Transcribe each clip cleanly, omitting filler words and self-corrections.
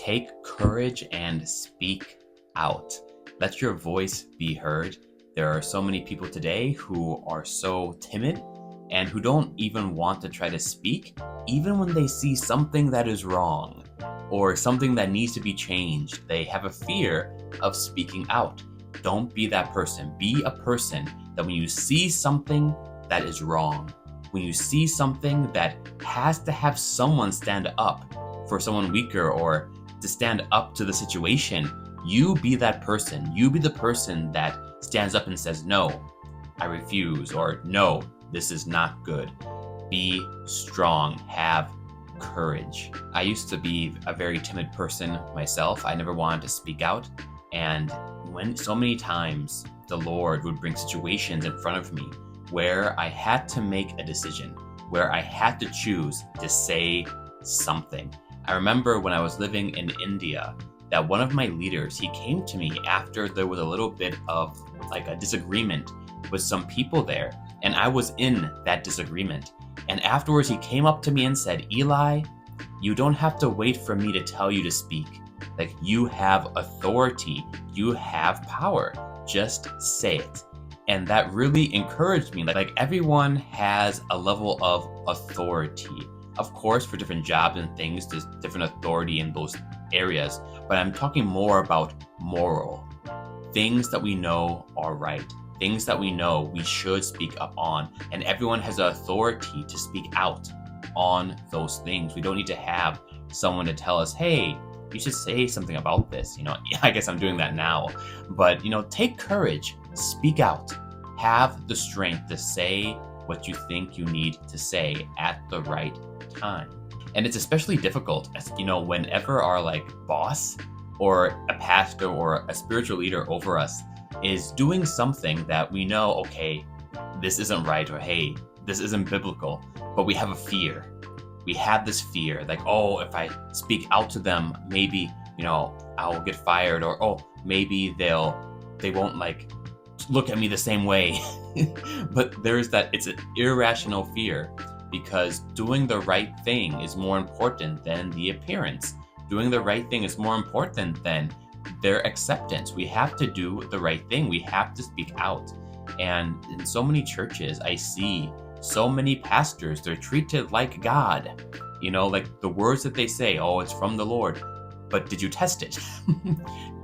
Take courage and speak out. Let your voice be heard. There are so many people today who are so timid and who don't even want to try to speak, even when they see something that is wrong or something that needs to be changed. They have a fear of speaking out. Don't be that person. Be a person that when you see something that is wrong, when you see something that has to have someone stand up for someone weaker or to stand up to the situation, you be that person. You be the person that stands up and says, no, I refuse, or no, this is not good. Be strong. Have courage. I used to be a very timid person myself. I never wanted to speak out. And when so many times the Lord would bring situations in front of me where I had to make a decision, where I had to choose to say something. I remember when I was living in India that one of my leaders, he came to me after there was a little bit of like a disagreement with some people there, and I was in that disagreement. And afterwards he came up to me and said, Eli, you don't have to wait for me to tell you to speak. Like, you have authority, you have power, just say it. And that really encouraged me. Like everyone has a level of authority. Of course, for different jobs and things, there's different authority in those areas, but I'm talking more about moral. Things that we know are right, things that we know we should speak up on, and everyone has the authority to speak out on those things. We don't need to have someone to tell us, hey, you should say something about this. I guess I'm doing that now, but take courage, speak out, have the strength to say what you think you need to say at the right time. And it's especially difficult as whenever our boss or a pastor or a spiritual leader over us is doing something that we know, okay, this isn't right, or hey, this isn't biblical, but we have a fear. We have this fear, like, oh, if I speak out to them, maybe, I'll get fired, or, oh, maybe they won't look at me the same way. But there's that, it's an irrational fear, because doing the right thing is more important than the appearance. Doing the right thing is more important than their acceptance. We have to do the right thing. We have to speak out. And in so many churches, I see so many pastors, they're treated like God. Like the words that they say, oh, it's from the Lord. But did you test it?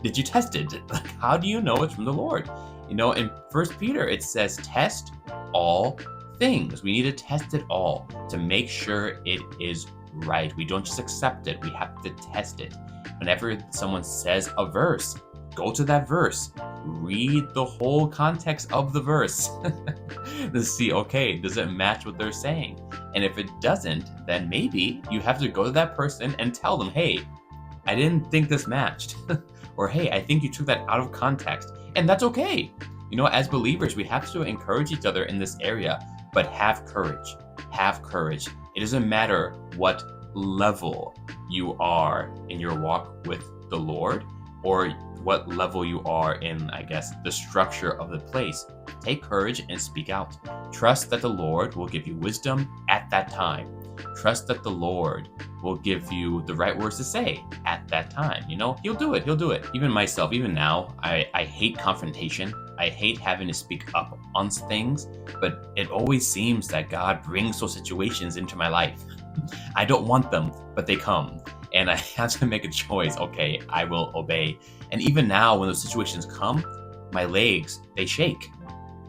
Did you test it? Like, how do you know it's from the Lord? In 1 Peter, it says, test all things. We need to test it all to make sure it is right. We don't just accept it. We have to test it. Whenever someone says a verse, go to that verse. Read the whole context of the verse to see, okay, does it match what they're saying? And if it doesn't, then maybe you have to go to that person and tell them, hey, I didn't think this matched. Or, hey, I think you took that out of context. And that's okay. As believers, we have to encourage each other in this area, but have courage. Have courage. It doesn't matter what level you are in your walk with the Lord, or what level you are in, I guess, the structure of the place. Take courage and speak out. Trust that the Lord will give you wisdom at that time. Trust that the Lord will give you the right words to say at that time. He'll do it. He'll do it. Even myself, even now, I hate confrontation. I hate having to speak up on things, but it always seems that God brings those situations into my life. I don't want them, but they come. And I have to make a choice. Okay, I will obey. And even now, when those situations come, my legs, they shake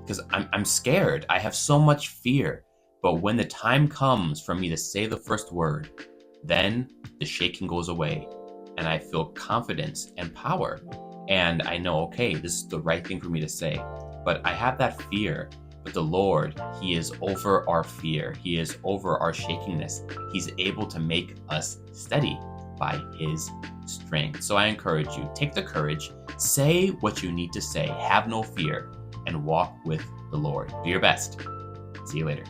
because I'm scared. I have so much fear. But when the time comes for me to say the first word, then the shaking goes away and I feel confidence and power. And I know, okay, this is the right thing for me to say. But I have that fear. But the Lord, He is over our fear. He is over our shakiness. He's able to make us steady by His strength. So I encourage you, take the courage, say what you need to say, have no fear, and walk with the Lord. Do your best. See you later.